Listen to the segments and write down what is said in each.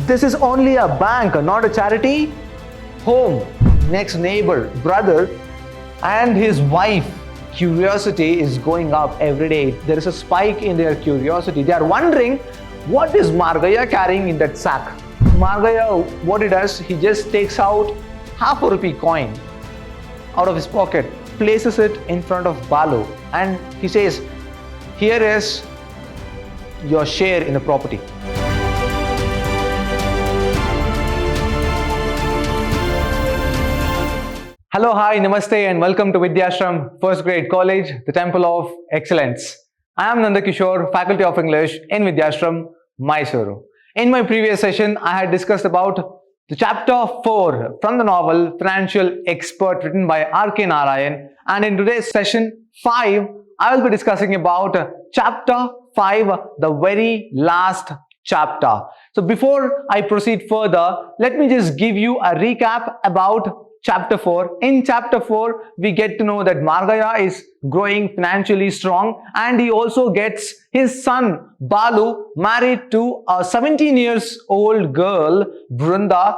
This is only a bank, not a charity. Home, next neighbor, brother, and his wife. Curiosity is going up every day. There is a spike in their curiosity. They are wondering, what is Margayya carrying in that sack? Margayya, what he does, he just takes out half a rupee coin out of his pocket, places it in front of Balu, and he says, here is your share in the property. Hello, hi, namaste, and welcome to Vidhyaashram, first grade college, the temple of excellence. I am Nanda Kishore, faculty of English in Vidhyaashram, MYSURU. In my previous session, I had discussed about the chapter 4 from the novel Financial Expert, written by R.K. Narayan, and in today's session 5, I will be discussing about chapter 5, the very last chapter. So before I proceed further, let me just give you a recap about Chapter 4. In Chapter 4, we get to know that Margayya is growing financially strong, and he also gets his son Balu married to a 17 years old girl, Brunda,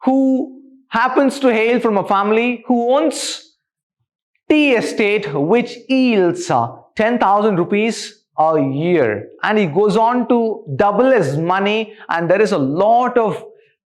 who happens to hail from a family who owns tea estate which yields 10,000 rupees a year. And he goes on to double his money, and there is a lot of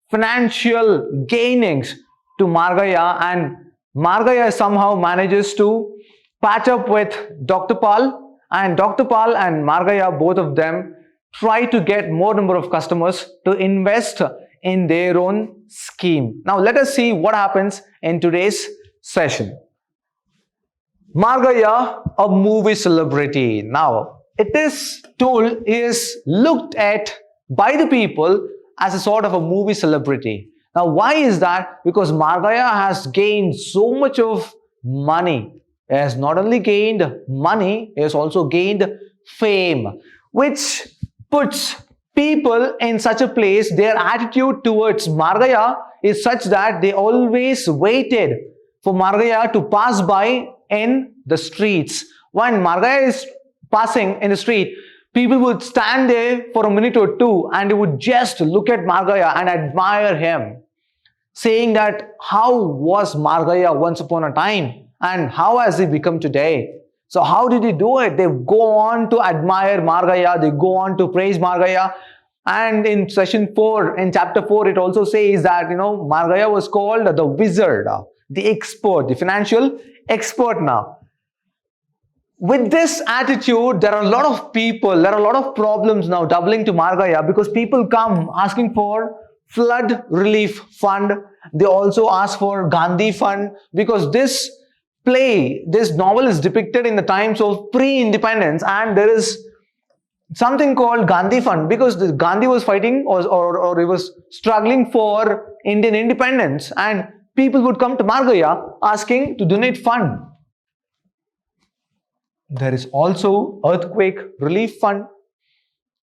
financial gainings to Margayya, and Margayya somehow manages to patch up with Dr. Pal, and Dr. Pal and Margayya, both of them, try to get more number of customers to invest in their own scheme. Now let us see what happens in today's session. Margayya, a movie celebrity. Now it is told is looked at by the people as a sort of a movie celebrity. Now, why is that? Because Margayya has gained so much of money. He has not only gained money, he has also gained fame, which puts people in such a place, their attitude towards Margayya is such that they always waited for Margayya to pass by in the streets. When Margayya is passing in the street, people would stand there for a minute or two and they would just look at Margayya and admire him, saying that how was Margayya once upon a time and how has he become today? So how did he do it? They go on to admire Margayya, they go on to praise Margayya. And in session 4, in chapter 4, it also says that, Margayya was called the wizard, the expert, the financial expert now. With this attitude, there are a lot of people, there are a lot of problems now doubling to Margayya, because people come asking for flood relief fund. They also ask for Gandhi fund, because this novel is depicted in the times of pre-independence, and there is something called Gandhi fund because Gandhi was fighting or he was struggling for Indian independence, and people would come to Margayya asking to donate fund. There is also earthquake relief fund.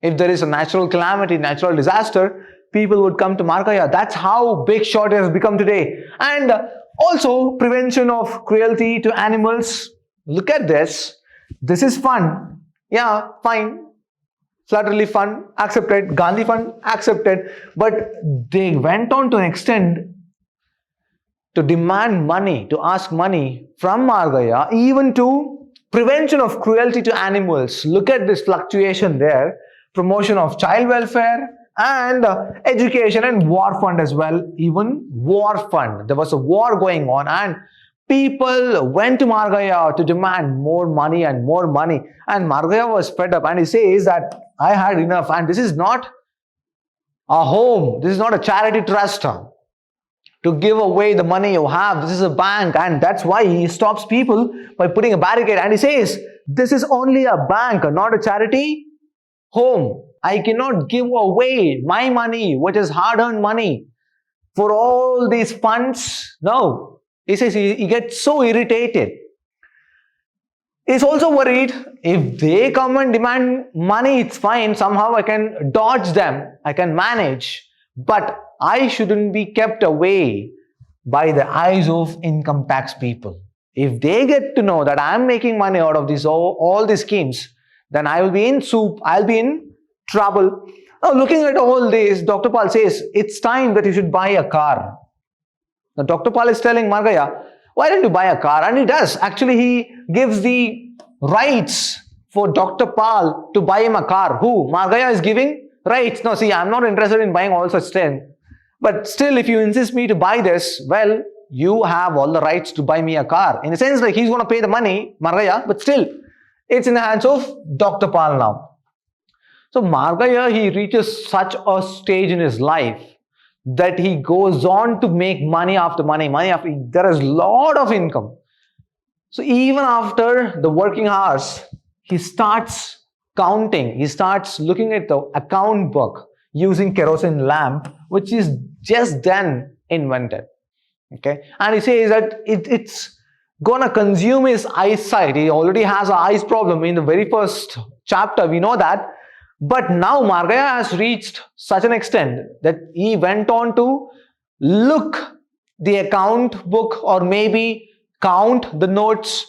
If there is a natural calamity, natural disaster, people would come to Margayya. That's how big shot has become today. And also prevention of cruelty to animals. Look at this. This is fun. Yeah, fine. Flood relief fund, accepted. Gandhi fund, accepted. But they went on to an extent to demand money, to ask money from Margayya, even to prevention of cruelty to animals. Look at this fluctuation there. Promotion of child welfare and education and war fund as well. Even war fund. There was a war going on and people went to Margayya to demand more money and more money. And Margayya was fed up and he says that I had enough, and this is not a home. This is not a charity trust to give away the money you have. This is a bank, and that's why he stops people by putting a barricade, and he says, this is only a bank, not a charity home. I cannot give away my money, which is hard-earned money, for all these funds. No. He says he gets so irritated. He's also worried, if they come and demand money, it's fine. Somehow I can dodge them. I can manage. But I shouldn't be kept away by the eyes of income tax people. If they get to know that I'm making money out of all these schemes, then I will be in soup, I'll be in trouble. Now, looking at all this, Dr. Pal says, it's time that you should buy a car. Now, Dr. Pal is telling Margayya, why don't you buy a car? And he does. Actually, he gives the rights for Dr. Pal to buy him a car. Who? Margayya is giving rights. Now, see, I'm not interested in buying all such things. But still, if you insist me to buy this, well, you have all the rights to buy me a car. In a sense, like he's going to pay the money, Margayya, but still, it's in the hands of Dr. Pal now. So Margayya, he reaches such a stage in his life that he goes on to make money after money, there is a lot of income. So even after the working hours, he starts counting, he starts looking at the account book using kerosene lamp, which is just then invented. Okay, and he says that it's gonna consume his eyesight. He already has an eyes problem in the very first chapter, we know that. But now Margayya has reached such an extent that he went on to look the account book or maybe count the notes.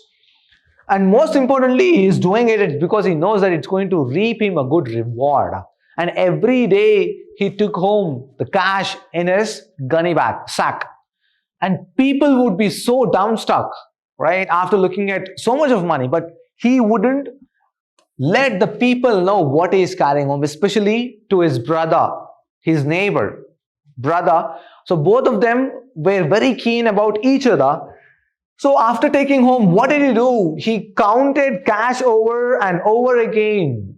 And most importantly, he is doing it because he knows that it's going to reap him a good reward. And every day he took home the cash in his gunny bag, sack. And people would be so dumbstruck, right, after looking at so much of money. But he wouldn't let the people know what he is carrying home, especially to his brother, his neighbor, brother. So both of them were very keen about each other. So after taking home, what did he do? He counted cash over and over again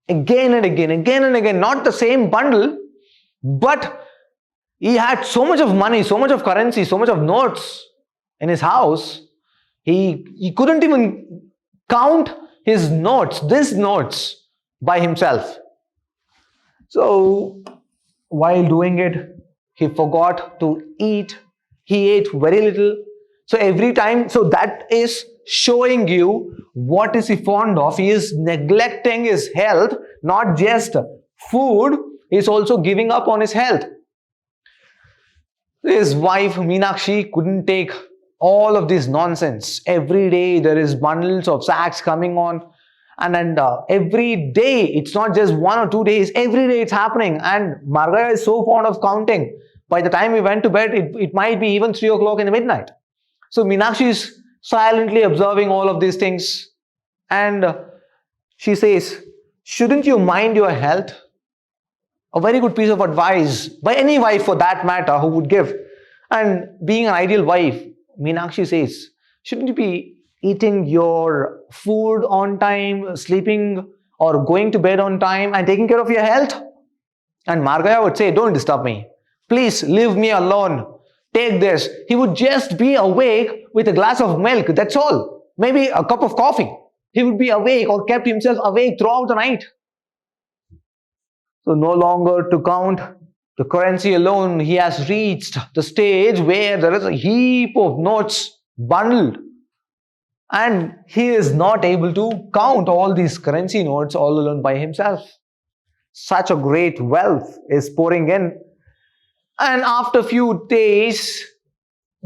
and again. Not the same bundle, but he had so much of money, so much of currency, so much of notes in his house. He couldn't even count his notes, these notes, by himself. So while doing it, he forgot to eat. He ate very little. So every time, so that is showing you what is he fond of. He is neglecting his health, not just food, he is also giving up on his health. His wife Meenakshi couldn't take all of this nonsense. Every day there is bundles of sacks coming on, and every day, it's not just 1 or 2 days, every day it's happening. And Margayya is so fond of counting. By the time we went to bed, it might be even 3 o'clock in the midnight. So Meenakshi is silently observing all of these things, and she says, shouldn't you mind your health? A very good piece of advice by any wife for that matter who would give. And being an ideal wife, Meenakshi says, shouldn't you be eating your food on time, sleeping or going to bed on time and taking care of your health? And Margayya would say, don't disturb me. Please leave me alone. Take this. He would just be awake with a glass of milk. That's all. Maybe a cup of coffee. He would be awake or kept himself awake throughout the night. So no longer to count the currency alone, he has reached the stage where there is a heap of notes bundled. And he is not able to count all these currency notes all alone by himself. Such a great wealth is pouring in. And after a few days,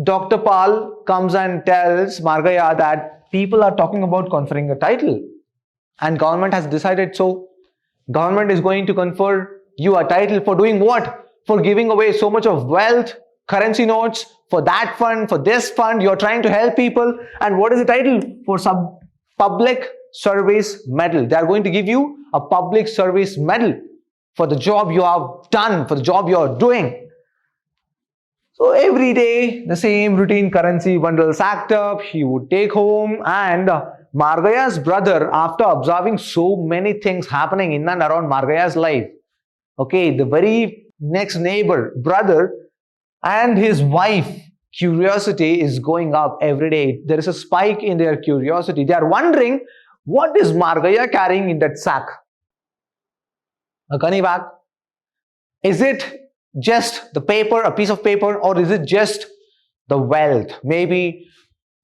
Dr. Pal comes and tells Margayya that people are talking about conferring a title. And government has decided so. Government is going to confer you a title for doing what? For giving away so much of wealth, currency notes, for that fund, for this fund. You're trying to help people. And what is the title? For some public service medal. They are going to give you a public service medal for the job you have done, for the job you are doing. So every day, the same routine currency bundle sacked up, he would take home. And Margayya's brother, after observing so many things happening in and around Margayya's life, okay, the very next neighbor, brother, and his wife, curiosity is going up every day. There is a spike in their curiosity. They are wondering, what is Margayya carrying in that sack? A gunny bag? Is it just the paper, a piece of paper, or is it just the wealth? Maybe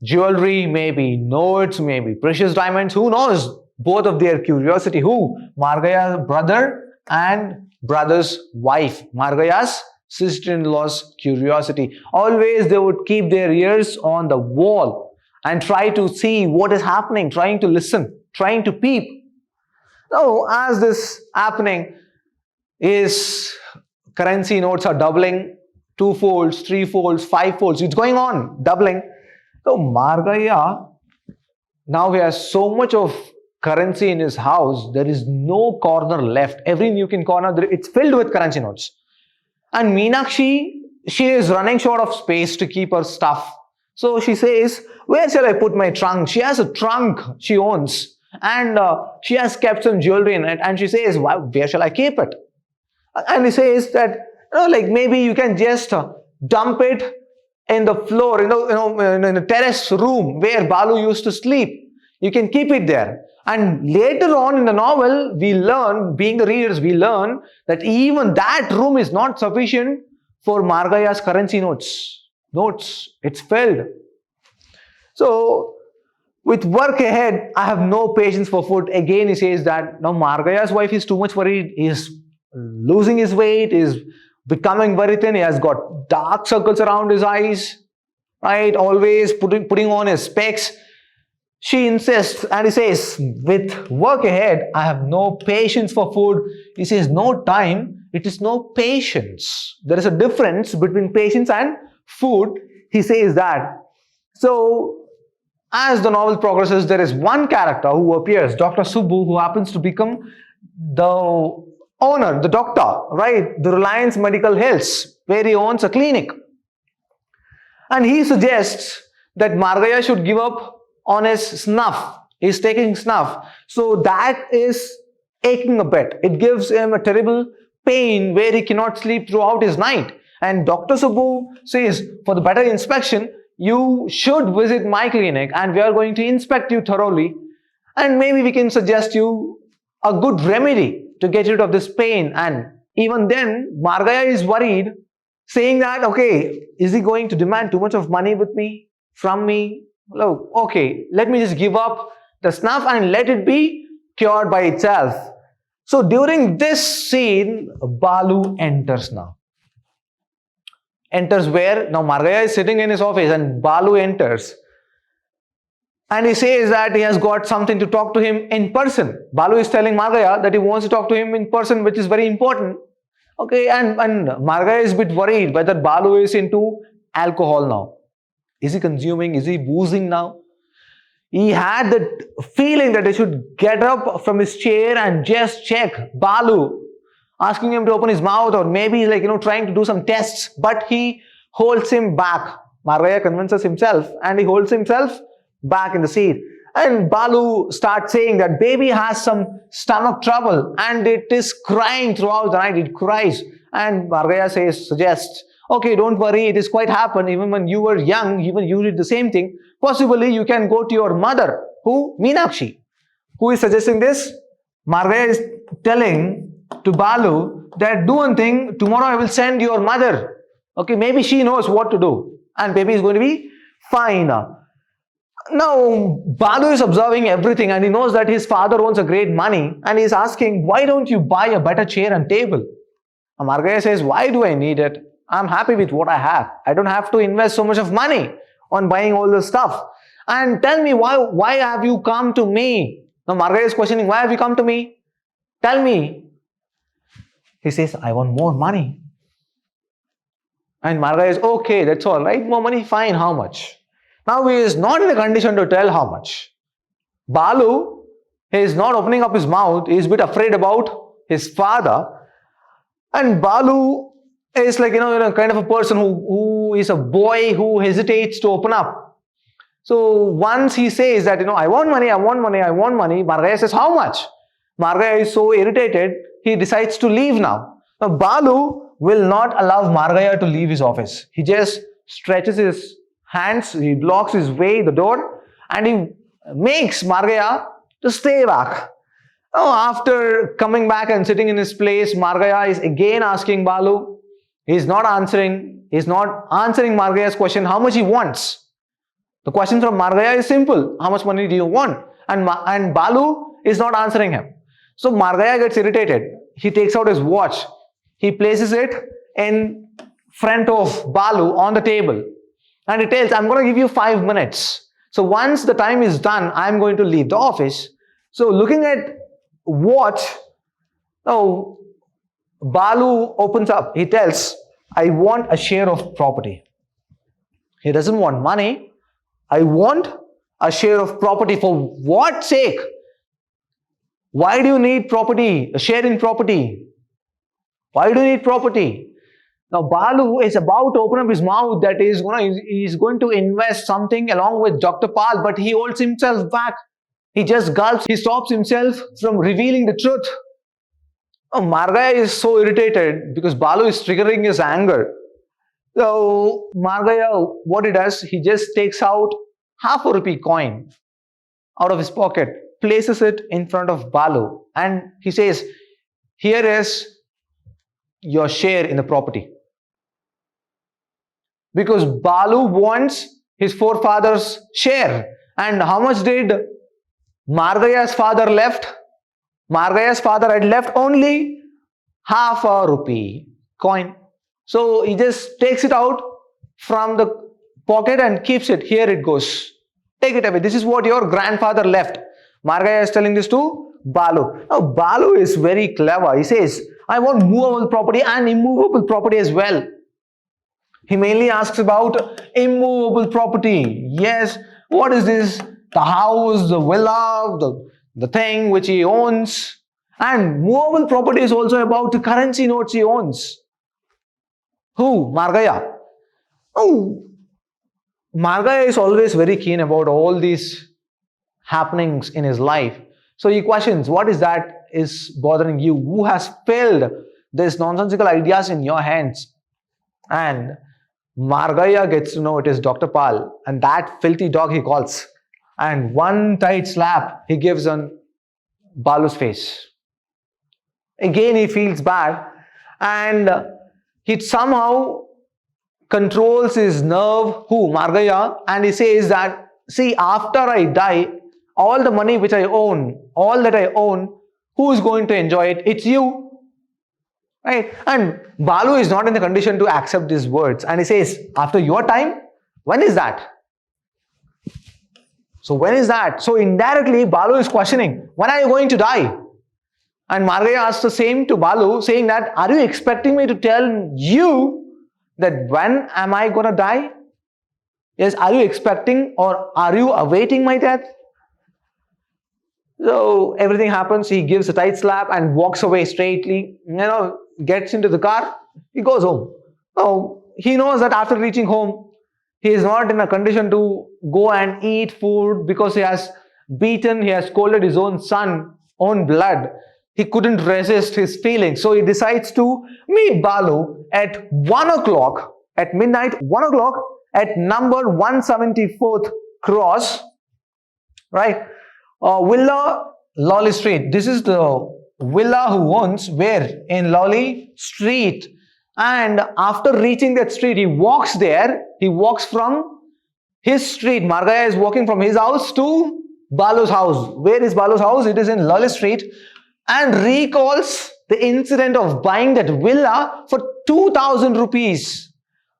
jewelry, maybe notes, maybe precious diamonds, who knows? Both of their curiosity. Who? Margayya's brother and brother's wife. Margayya's sister-in-law's curiosity. Always they would keep their ears on the wall and try to see what is happening, trying to listen, trying to peep. So as this happening, His currency notes are doubling, 2 folds, 3 folds, 5 folds. It's going on, doubling. So Margayya, now he has so much of currency in his house, there is no corner left. Every nook and corner, it's filled with currency notes. And Meenakshi, she is running short of space to keep her stuff. So she says, where shall I put my trunk? She has a trunk she owns, and she has kept some jewelry in it, and she says, where shall I keep it? And he says that, like maybe you can just dump it in the floor, in the terrace room where Balu used to sleep. You can keep it there. And later on in the novel, we learn, being the readers, we learn that even that room is not sufficient for Margayya's currency notes. It's filled. So, with work ahead, I have no patience for food. Again, he says that now Margayya's wife is too much worried. He is losing his weight, is becoming very thin. He has got dark circles around his eyes, right? Always putting on his specs. She insists and he says, with work ahead, I have no patience for food. He says, no time, it is no patience. There is a difference between patience and food. He says that. So, as the novel progresses, there is one character who appears, Dr. Subbu, who happens to become the owner, the doctor, right? The Reliance Medical Hills, where he owns a clinic. And he suggests that Margayya should give up on his snuff. He's taking snuff. So that is aching a bit. It gives him a terrible pain where he cannot sleep throughout his night. And Dr. Subbu says, for the better inspection, you should visit my clinic and we are going to inspect you thoroughly. And maybe we can suggest you a good remedy to get rid of this pain. And even then, Margayya is worried, saying that, okay, is he going to demand too much of money from me? Look, okay, let me just give up the snuff and let it be cured by itself. So during this scene, Balu enters now. Enters where? Now Margayya is sitting in his office and Balu enters. And he says that he has got something to talk to him in person. Balu is telling Margayya that he wants to talk to him in person, which is very important. Okay, and Margayya is a bit worried whether Balu is into alcohol now. Is he consuming? Is he boozing now? He had that feeling that he should get up from his chair and just check Balu, asking him to open his mouth, or maybe trying to do some tests, but he holds him back. Margayya convinces himself and he holds himself back in the seat. And Balu starts saying that baby has some stomach trouble and it is crying throughout the night. It cries. And Margayya suggests, okay, don't worry, it is quite happened. Even when you were young, even you did the same thing. Possibly you can go to your mother. Who? Meenakshi. Who is suggesting this? Margayya is telling to Balu that do one thing, tomorrow I will send your mother. Okay, maybe she knows what to do. And baby is going to be fine. Now, Balu is observing everything and he knows that his father owns a great money and he is asking, why don't you buy a better chair and table? And Margayya says, why do I need it? I'm happy with what I have. I don't have to invest so much of money on buying all this stuff. And tell me, why have you come to me? Now Margayya is questioning, why have you come to me? Tell me. He says, I want more money. And Margayya is, okay, that's all right. More money, fine, how much? Now he is not in a condition to tell how much. Balu, he is not opening up his mouth. He is a bit afraid about his father. And Balu is kind of a person who is a boy who hesitates to open up. So once he says that, I want money, Margayya says, how much? Margayya is so irritated, he decides to leave now. Now Balu will not allow Margayya to leave his office. He just stretches his hands, he blocks his way, the door, and he makes Margayya to stay back. Now after coming back and sitting in his place, Margayya is again asking Balu. He is not answering Margayya's question, how much he wants. The question from Margayya is simple, how much money do you want? And Balu is not answering him. So Margayya gets irritated. He takes out his watch. He places it in front of Balu on the table. And he tells, I'm going to give you 5 minutes. So once the time is done, I'm going to leave the office. So looking at watch, Balu opens up. He tells, I want a share of property. He doesn't want money. I want a share of property. For what sake? Why do you need property? A share in property. Why do you need property? Now Balu is about to open up his mouth that he's going to invest something along with Dr. Pal, but he holds himself back. He just gulps. He stops himself from revealing the truth. Oh, Margayya is so irritated because Balu is triggering his anger. So Margayya, what he does, he just takes out half a rupee coin out of his pocket, places it in front of Balu, and he says, here is your share in the property. Because Balu wants his forefathers' share. And how much did Margayya's father left? Margayya's father had left only half a rupee coin. So he just takes it out from the pocket and keeps it. Here it goes. Take it away. This is what your grandfather left. Margayya is telling this to Balu. Now Balu is very clever. He says, I want movable property and immovable property as well. He mainly asks about immovable property. Yes, what is this? The house, the villa, the thing which he owns. And movable property is also about the currency notes he owns. Who? Margayya. Oh, Margayya is always very keen about all these happenings in his life. So he questions, what is that is bothering you? Who has filled these nonsensical ideas in your hands? And Margayya gets to know it is Dr. Pal, and that filthy dog he calls. And one tight slap he gives on Balu's face. Again he feels bad, and he somehow controls his nerve, who? Margayya, and he says that, see, after I die, all the money which I own, all that I own, who is going to enjoy it? It's you. Right? And Balu is not in the condition to accept these words. And he says, after your time? When is that? So when is that? So indirectly, Balu is questioning, when are you going to die? And Margayya asks the same to Balu, saying that, are you expecting me to tell you that when am I going to die? Yes, are you expecting or are you awaiting my death? So everything happens. He gives a tight slap and walks away straightly. Gets into the car. He goes home. So he knows that after reaching home, he is not in a condition to go and eat food because he has scolded his own son, own blood. He couldn't resist his feelings. So he decides to meet Balu at 1 o'clock, at midnight, 1 o'clock at number 174th cross, right? Villa Lawley Street. This is the villa who owns where? In Lawley Street. And after reaching that street, he walks there. He walks from his street. Margayya is walking from his house to Balu's house. Where is Balu's house? It is in Lawley Street. And recalls the incident of buying that villa for 2,000 rupees.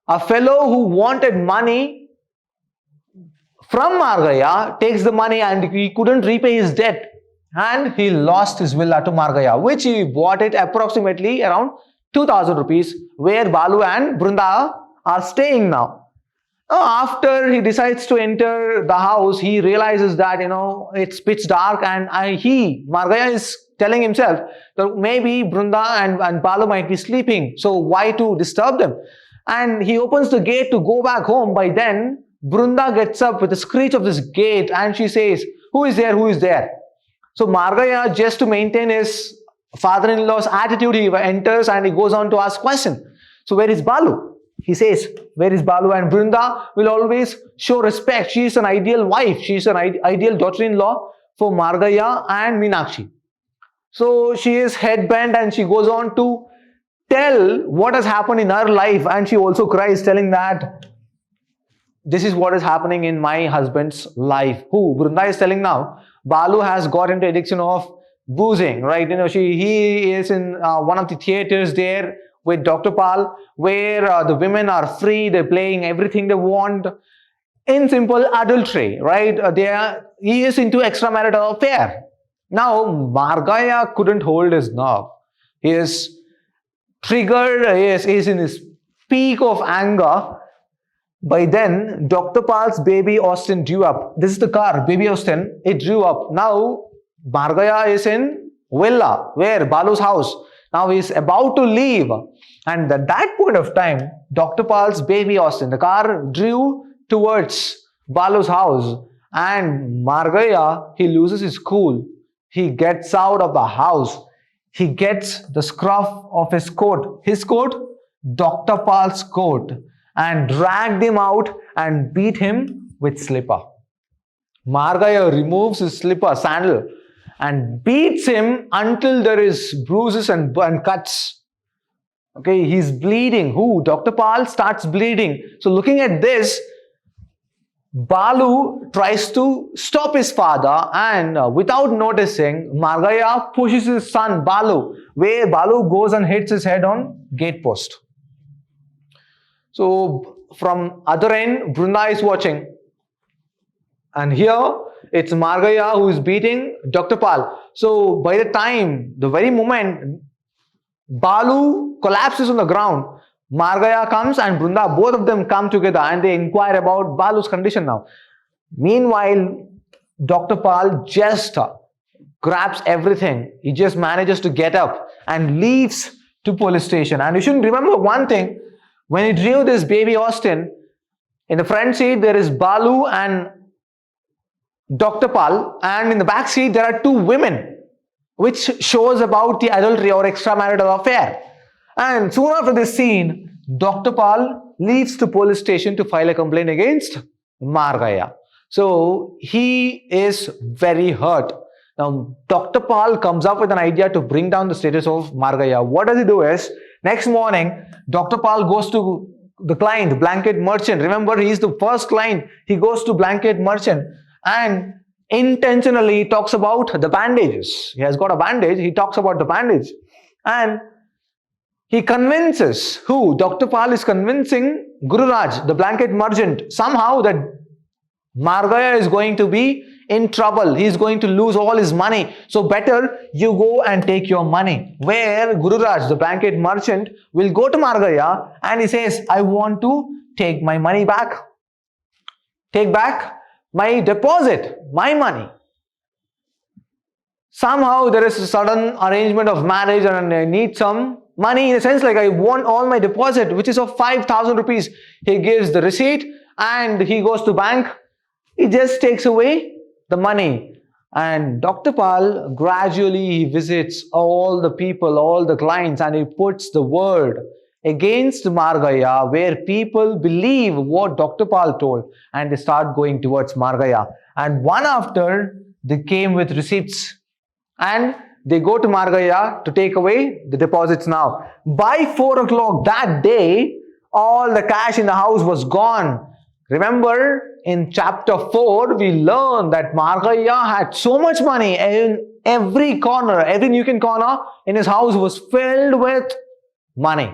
A fellow who wanted money from Margayya takes the money and he couldn't repay his debt. And he lost his villa to Margayya, which he bought it approximately around 2,000 rupees, where Balu and Brunda are staying now. After he decides to enter the house, he realizes that, it's pitch dark, and Margayya is telling himself that maybe Brunda and Balu might be sleeping, so why to disturb them? And he opens the gate to go back home. By then, Brunda gets up with a screech of this gate and she says, who is there? Who is there? So Margayya, just to maintain his father-in-law's attitude, he enters and he goes on to ask question. So where is Balu? He says, where is Balu? And Brunda will always show respect. She is an ideal wife. She is an ideal daughter-in-law for Margayya and Meenakshi. So she is head-bent and she goes on to tell what has happened in her life, and she also cries, telling that this is what is happening in my husband's life. Who? Brunda is telling now, Balu has got into addiction of boozing, right? He is in one of the theaters there with Dr. Pal, where the women are free, they're playing everything they want. In simple, adultery, right? He is into extramarital affair. Now, Margayya couldn't hold his nerve. He is triggered, yes, is in his peak of anger. By then, Dr. Pal's baby Austin drew up. This is the car, baby Austin. It drew up. Now, Margayya is in villa, where Balu's house. Now he's about to leave. And at that point of time, Dr. Pal's baby Austin, the car drew towards Balu's house. And Margayya, he loses his cool. He gets out of the house. He gets the scruff of his coat. His coat, Dr. Pal's coat, and dragged him out and beat him with slipper. Margayya removes his slipper, sandal, and beats him until there is bruises and cuts. Okay, he's bleeding. Who? Dr. Pal starts bleeding. So looking at this, Balu tries to stop his father, and without noticing, Margayya pushes his son Balu, where Balu goes and hits his head on gate post. So from other end, Brunda is watching. And here, it's Margayya who is beating Dr. Pal. So by the time, the very moment, Balu collapses on the ground, Margayya comes and Brunda, both of them come together and they inquire about Balu's condition now. Meanwhile, Dr. Pal just grabs everything. He just manages to get up and leaves to police station. And you should remember one thing. When he drew this baby Austin, in the front seat there is Balu and Dr. Pal, and in the back seat there are two women, which shows about the adultery or extramarital affair. And soon after this scene, Dr. Pal leaves to police station to file a complaint against Margayya. So he is very hurt. Now Dr. Pal comes up with an idea to bring down the status of Margayya. What does he do is, next morning, Dr. Pal goes to the client, blanket merchant. Remember, he is the first client. He goes to blanket merchant and intentionally talks about the bandages. He has got a bandage. He talks about the bandage. And he convinces, who? Dr. Pal is convincing Guru Raj, the blanket merchant, somehow that Margayya is going to be in trouble. He is going to lose all his money. So better you go and take your money. Where Guru Raj, the blanket merchant, will go to Margayya and he says, I want to take my money back. Take back my deposit, my money. Somehow there is a sudden arrangement of marriage and I need some money, in a sense like I want all my deposit, which is of 5,000 rupees. He gives the receipt and he goes to bank. He just takes away the money. And Dr. Pal gradually visits all the people, all the clients, and he puts the word against Margayya, where people believe what Dr. Pal told and they start going towards Margayya. And one after, they came with receipts and they go to Margayya to take away the deposits now. By 4 o'clock that day, all the cash in the house was gone. Remember, in chapter 4, we learned that Margayya had so much money in every corner, every nook and corner in his house was filled with money.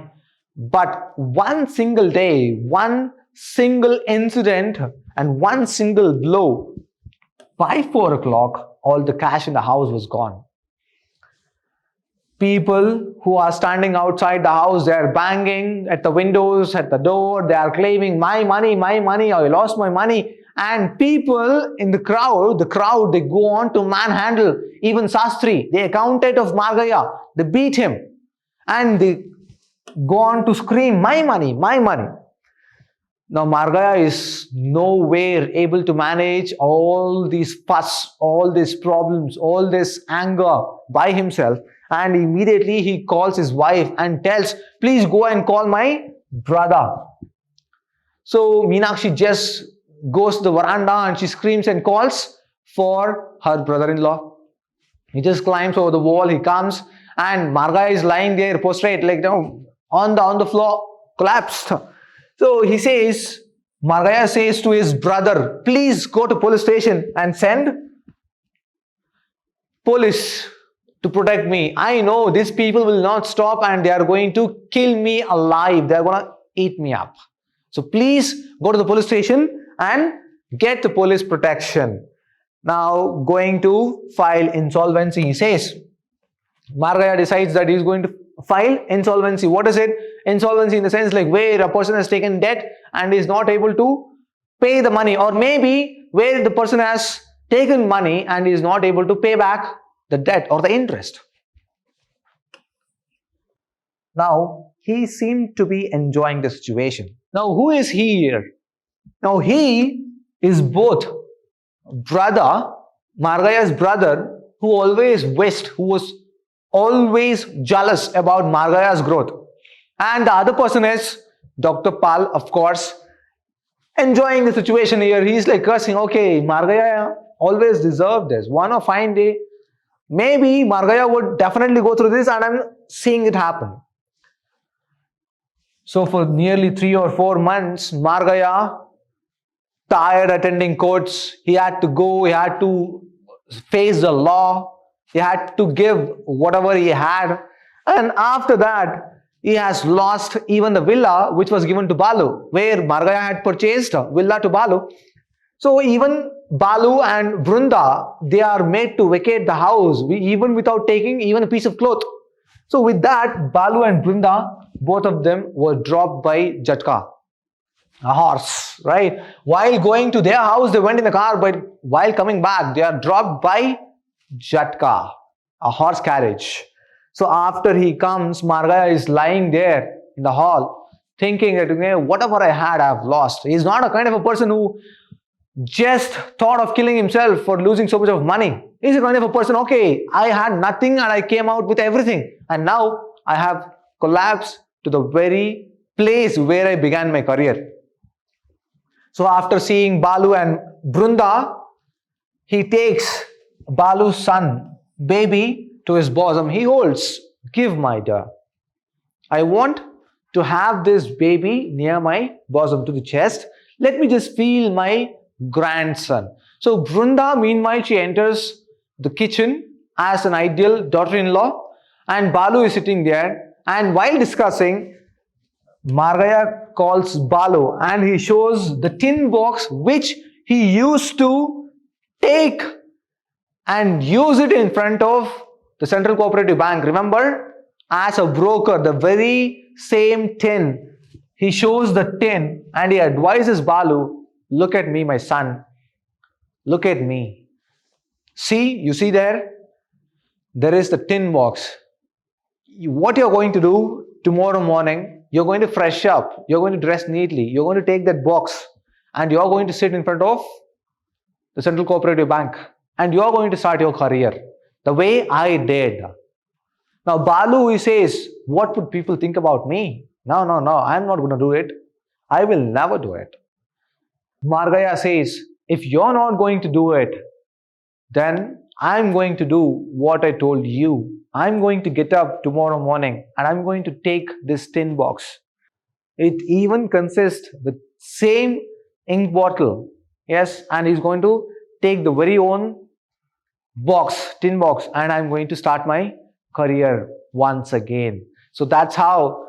But one single day, one single incident and one single blow, by 4 o'clock, all the cash in the house was gone. People who are standing outside the house, they are banging at the windows, at the door, they are claiming, my money, I lost my money. And people in the crowd, they go on to manhandle even Sastri, the accountant of Margayya. They beat him and they go on to scream, my money, my money. Now Margayya is nowhere able to manage all these fuss, all these problems, all this anger by himself. And immediately he calls his wife and tells, please go and call my brother. So Meenakshi just goes to the veranda and she screams and calls for her brother-in-law. He just climbs over the wall, he comes, and Margayya is lying there prostrate, like on the floor, collapsed. So he says, Margayya says to his brother, please go to police station and send police to protect me. I know these people will not stop and they are going to kill me alive. They are going to eat me up. So please go to the police station and get the police protection. Now going to file insolvency. He says, Margayya decides that he is going to file insolvency. What is it? Insolvency in the sense like where a person has taken debt and is not able to pay the money, or maybe where the person has taken money and is not able to pay back the debt or the interest. Now, he seemed to be enjoying the situation. Now, who is he here? Now, he is both brother, Margayya's brother, who always wished, who was always jealous about Margayya's growth. And the other person is Dr. Pal, of course, enjoying the situation here. He's like cursing, okay, Margayya always deserved this. One fine day, maybe Margayya would definitely go through this, and I'm seeing it happen. So for nearly 3 or 4 months, Margayya, tired attending courts, he had to go, he had to face the law, he had to give whatever he had, and after that, he has lost even the villa which was given to Balu, where Margayya had purchased a villa to Balu. So even Balu and Brunda, they are made to vacate the house, even without taking even a piece of cloth. So with that, Balu and Brunda, both of them were dropped by Jatka, a horse, right? While going to their house, they went in the car, but while coming back, they are dropped by Jatka, a horse carriage. So after he comes, Margayya is lying there in the hall, thinking that whatever I had, I have lost. He's not a kind of a person who just thought of killing himself for losing so much of money. He's a kind of a person, okay, I had nothing and I came out with everything. And now I have collapsed to the very place where I began my career. So after seeing Balu and Brunda, he takes Balu's son, baby, to his bosom. He holds, give my dear. I want to have this baby near my bosom, to the chest. Let me just feel my grandson. So Brunda, meanwhile, she enters the kitchen as an ideal daughter-in-law, and Balu is sitting there. And while discussing, Margayya calls Balu and he shows the tin box which he used to take and use it in front of the Central Cooperative Bank. Remember, as a broker, the very same tin. He shows the tin and he advises Balu, look at me, my son. Look at me. See, you see there? There is the tin box. What you're going to do tomorrow morning, you're going to fresh up, you're going to dress neatly, you're going to take that box and you're going to sit in front of the Central Cooperative Bank and you're going to start your career the way I did. Now Balu, he says, what would people think about me? No, I'm not going to do it. I will never do it. Margayya says, if you're not going to do it, then I'm going to do what I told you. I'm going to get up tomorrow morning and I'm going to take this tin box. It even consists the same ink bottle. Yes, and he's going to take the very own box, tin box, and I'm going to start my career once again. So that's how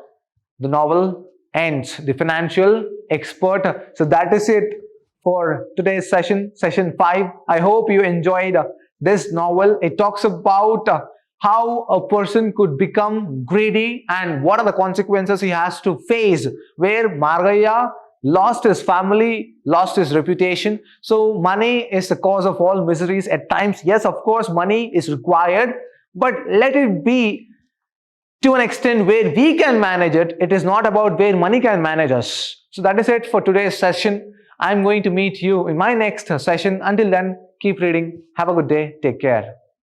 the novel ends. The Financial Expert. So that is it for today's session 5. I hope you enjoyed this novel. It talks about how a person could become greedy and what are the consequences he has to face, where Margayya lost his family, lost his reputation. So money is the cause of all miseries at times. Yes, of course, money is required, but let it be to an extent where we can manage it. It is not about where money can manage us. So that is it for today's session. I'm going to meet you in my next session. Until then, keep reading. Have a good day. Take care.